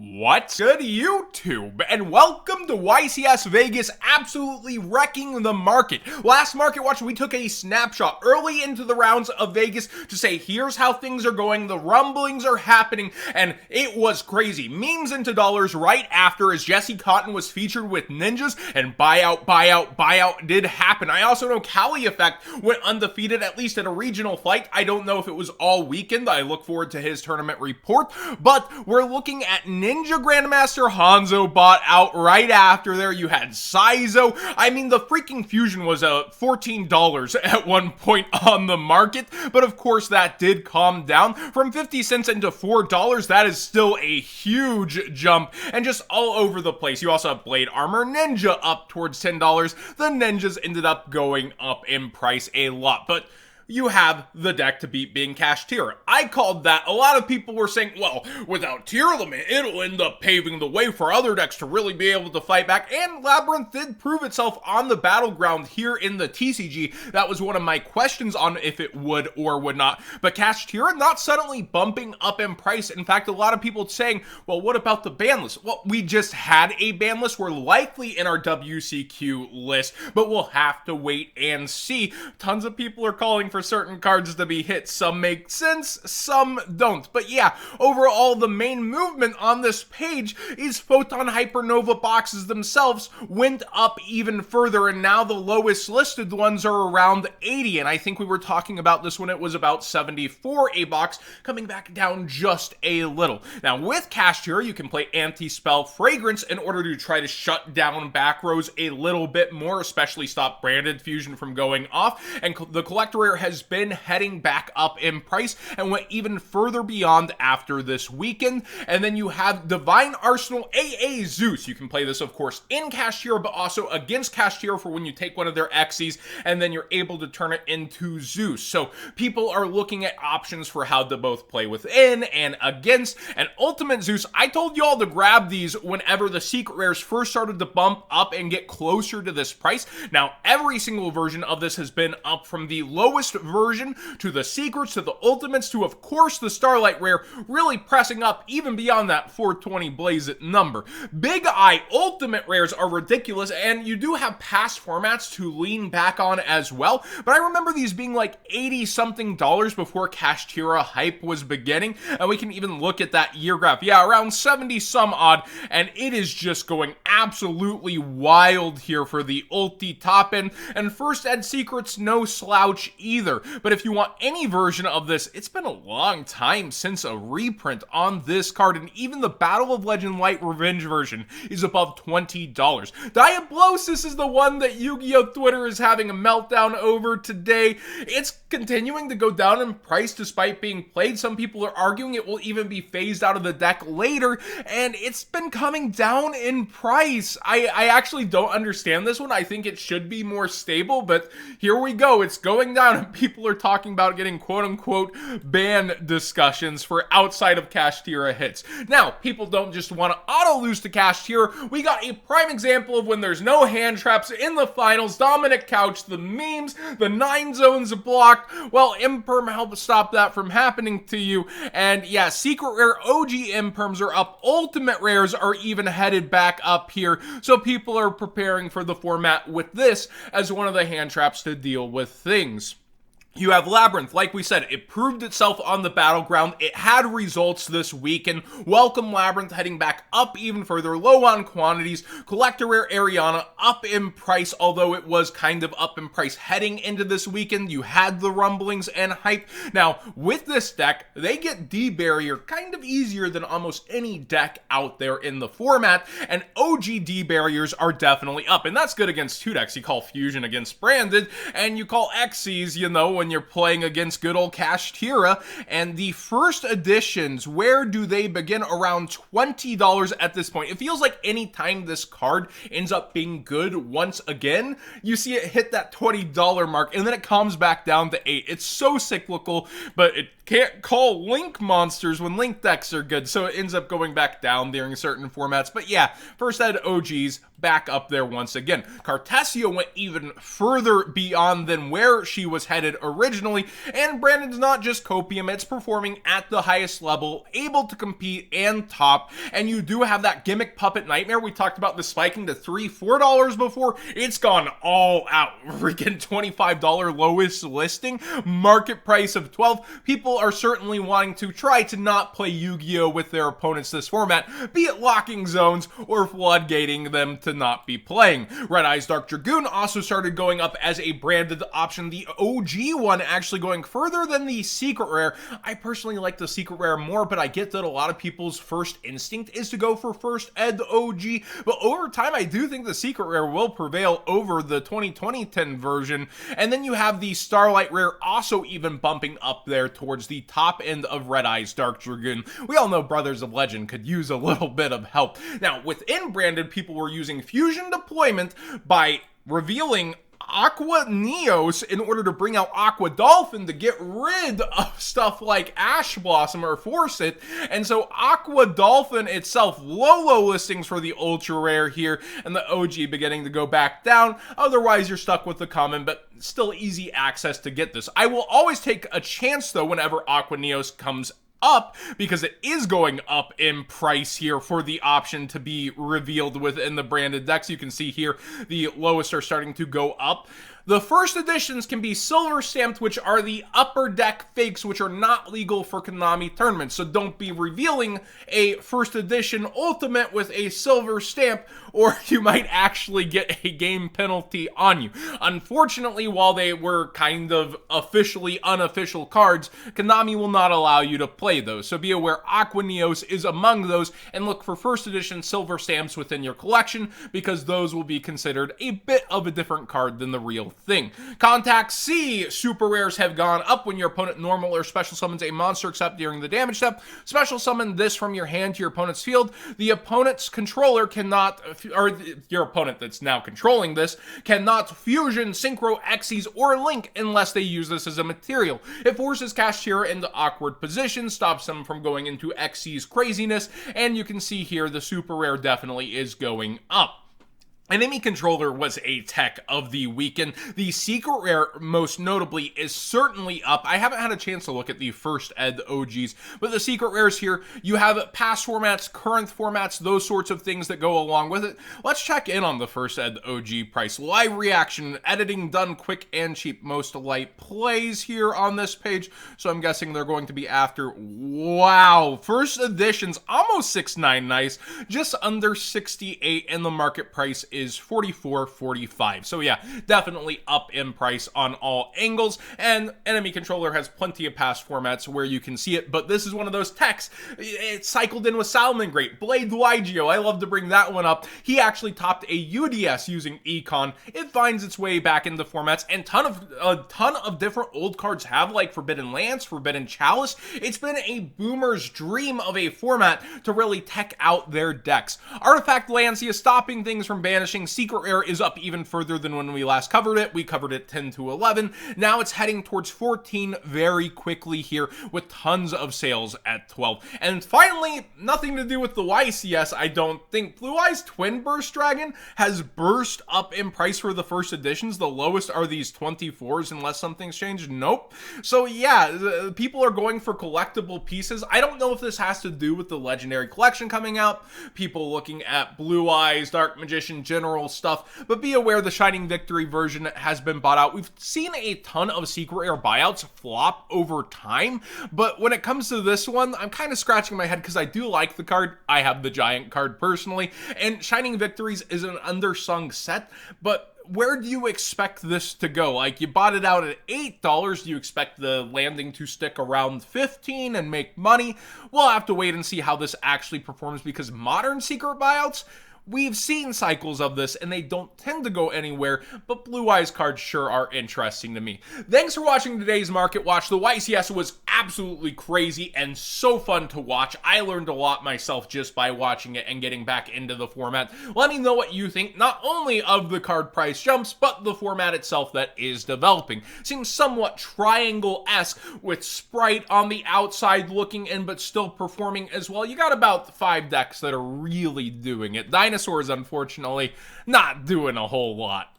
What's good, YouTube? And welcome to YCS Vegas, absolutely wrecking the market. Last Market Watch, we took a snapshot early into the rounds of Vegas to say, here's how things are going, the rumblings are happening, and it was crazy. Memes into dollars right after, as Jesse Cotton was featured with ninjas, and buyout did happen. I also know Cali Effect went undefeated, at least at a regional fight. I don't know if it was all weekend. I look forward to his tournament report, but we're looking at Ninja Grandmaster Hanzo bought out right after there. You had Saizo. I mean, the freaking fusion was $14 at one point on the market, but of course that did calm down from 50 cents into $4. That is still a huge jump and just all over the place. You also have Blade Armor Ninja up towards $10. The ninjas ended up going up in price a lot, but you have the deck to beat being Kash-tira. I called that. A lot of people were saying, well, without tier limit, it'll end up paving the way for other decks to really be able to fight back. And Labyrinth did prove itself on the battleground here in the TCG. That was one of my questions on if it would or would not. But Kash-tira not suddenly bumping up in price. In fact, a lot of people saying, well, what about the ban list? Well, we just had a ban list. We're likely in our WCQ list, but we'll have to wait and see. Tons of people are calling for certain cards to be hit. Some make sense, some don't. But yeah, overall, the main movement on this page is Photon Hypernova boxes themselves went up even further, and now the lowest listed ones are around 80, and I think we were talking about this when it was about 74 a box, coming back down just a little. Now, with Kash-tira, you can play Anti-Spell Fragrance in order to try to shut down back rows a little bit more, especially stop Branded Fusion from going off, and the Collector Rare has been heading back up in price and went even further beyond after this weekend. And then you have Divine Arsenal AA Zeus. You can play this, of course, in Kash-tira, but also against Kash-tira for when you take one of their Xyz, and then you're able to turn it into Zeus. So people are looking at options for how to both play within and against. And Ultimate Zeus, I told y'all to grab these whenever the secret rares first started to bump up and get closer to this price. Now, every single version of this has been up from the lowest version to the secrets to the ultimates to, of course, the Starlight Rare, really pressing up even beyond that 420 Blaze It number. Big Eye Ultimate Rares are ridiculous, and you do have past formats to lean back on as well, but I remember these being like 80-something dollars before Kash-tira hype was beginning, and we can even look at that year graph. Yeah, around 70 some odd, and it is just going absolutely wild here for the ulti top end, and first ed secrets no slouch either. But if you want any version of this, it's been a long time since a reprint on this card, and even the Battle of Legend Light Revenge version is above $20. Diablosis is the one that Yu-Gi-Oh! Twitter is having a meltdown over today. It's continuing to go down in price despite being played. Some people are arguing it will even be phased out of the deck later, and it's been coming down in price. I actually don't understand this one. I think it should be more stable, but here we go. It's going down, and people are talking about getting quote-unquote ban discussions for outside of Kash-tira hits. Now, people don't just want to auto-lose to Kash-tira. We got a prime example of when there's no hand traps in the finals. Dominic Couch, the memes, the 9 zones blocked. Well, Imperm helped stop that from happening to you. And yeah, Secret Rare OG Imperms are up. Ultimate Rares are even headed back up here. So people are preparing for the format with this as one of the hand traps to deal with things. You have Labyrinth. Like we said, it proved itself on the battleground. It had results this week, and welcome Labyrinth heading back up even further, low on quantities. Collector Rare Ariana up in price, although it was kind of up in price heading into this weekend. You had the rumblings and hype. Now, with this deck, they get D-Barrier kind of easier than almost any deck out there in the format, and OG D-Barriers are definitely up, and that's good against two decks. You call Fusion against Branded, and you call Xyz, you know, when you're playing against good old Kash-tira. And the first editions, where do they begin? Around $20 at this point. It feels like any time this card ends up being good once again, you see it hit that $20 mark, and then it comes back down to $8. It's so cyclical, but it can't call Link monsters when Link decks are good, so it ends up going back down during certain formats. But yeah, first ed OGs back up there once again. Cartesio went even further beyond than where she was headed originally. originally, and Brandon's not just copium, it's performing at the highest level, able to compete and top, and you do have that gimmick puppet nightmare. We talked about the spiking to $3-4 before. It's gone all out. Freaking $25 lowest listing, market price of $12. People are certainly wanting to try to not play Yu-Gi-Oh with their opponents this format, be it locking zones or floodgating them to not be playing. Red Eyes Dark Dragoon also started going up as a branded option, the OG one actually going further than the secret rare. I personally like the secret rare more, but I get that a lot of people's first instinct is to go for first ed OG, but over time I do think the secret rare will prevail over the 2010 version. And then you have the Starlight rare also even bumping up there towards the top end of Red Eyes Dark Dragoon. We all know Brothers of Legend could use a little bit of help. Now, within branded, people were using fusion deployment by revealing Aqua Neos in order to bring out Aqua Dolphin to get rid of stuff like Ash Blossom or force it. And so Aqua Dolphin itself, low listings for the ultra rare here, and the OG beginning to go back down. Otherwise, you're stuck with the common, but still easy access to get this. I will always take a chance though whenever Aqua Neos comes up, because it is going up in price here for the option to be revealed within the branded decks. You can see here the lowest are starting to go up. The first editions can be silver stamped, which are the upper deck fakes, which are not legal for Konami tournaments. So don't be revealing a first edition ultimate with a silver stamp, or you might actually get a game penalty on you. Unfortunately, while they were kind of officially unofficial cards, Konami will not allow you to play those. So be aware Aqua Neos is among those, and look for first edition silver stamps within your collection, because those will be considered a bit of a different card than the real thing. Contact C super rares have gone up when your opponent normal or special summons a monster except during the damage step. Special summon this from your hand to your opponent's field. The opponent's controller cannot, or your opponent that's now controlling this, cannot fusion, synchro, Xyz, or link unless they use this as a material. It forces Kash-tira into awkward positions, stops them from going into Xyz craziness, and you can see here the super rare definitely is going up. Enemy Controller was a tech of the weekend. The secret rare, most notably, is certainly up. I haven't had a chance to look at the first ed OGs, but the secret rares here, you have past formats, current formats, those sorts of things that go along with it. Let's check in on the first ed OG price. Live reaction, editing done quick and cheap. Most light plays here on this page, so I'm guessing they're going to be after. Wow, first edition's almost 6.9 nice, just under 68, and the market price is $44.45. So yeah, definitely up in price on all angles, and Enemy Controller has plenty of past formats where you can see it, but this is one of those techs. It cycled in with Salmon Great, Blade Lygio, I love to bring that one up. He actually topped a UDS using Econ. It finds its way back into formats, and a ton of different old cards have, like Forbidden Lance, Forbidden Chalice. It's been a boomer's dream of a format to really tech out their decks. Artifact Lancia stopping things from banishing. Secret rare is up even further than when we last covered it. We covered it 10 to 11. Now it's heading towards 14 very quickly here, with tons of sales at 12. And finally, nothing to do with the YCS, I don't think. Blue Eyes Twin Burst Dragon has burst up in price for the first editions. The lowest are these 24s unless something's changed. Nope. So yeah, people are going for collectible pieces. I don't know if this has to do with the Legendary Collection coming out. People looking at Blue Eyes, Dark Magician, general stuff, but be aware the Shining Victory version has been bought out. We've seen a ton of secret rare buyouts flop over time, but when it comes to this one, I'm kind of scratching my head because I do like the card. I have the giant card personally, and Shining Victories is an undersung set, but where do you expect this to go? Like, you bought it out at $8. Do you expect the landing to stick around 15 and make money? We'll have to wait and see how this actually performs, because modern secret buyouts, we've seen cycles of this, and they don't tend to go anywhere, but Blue Eyes cards sure are interesting to me. Thanks for watching today's Market Watch. The YCS was absolutely crazy and so fun to watch. I learned a lot myself just by watching it and getting back into the format. Let me know what you think, not only of the card price jumps, but the format itself that is developing. Seems somewhat triangle-esque, with Sprite on the outside looking in, but still performing as well. You got about 5 decks that are really doing it. Dinosaurs, unfortunately, not doing a whole lot.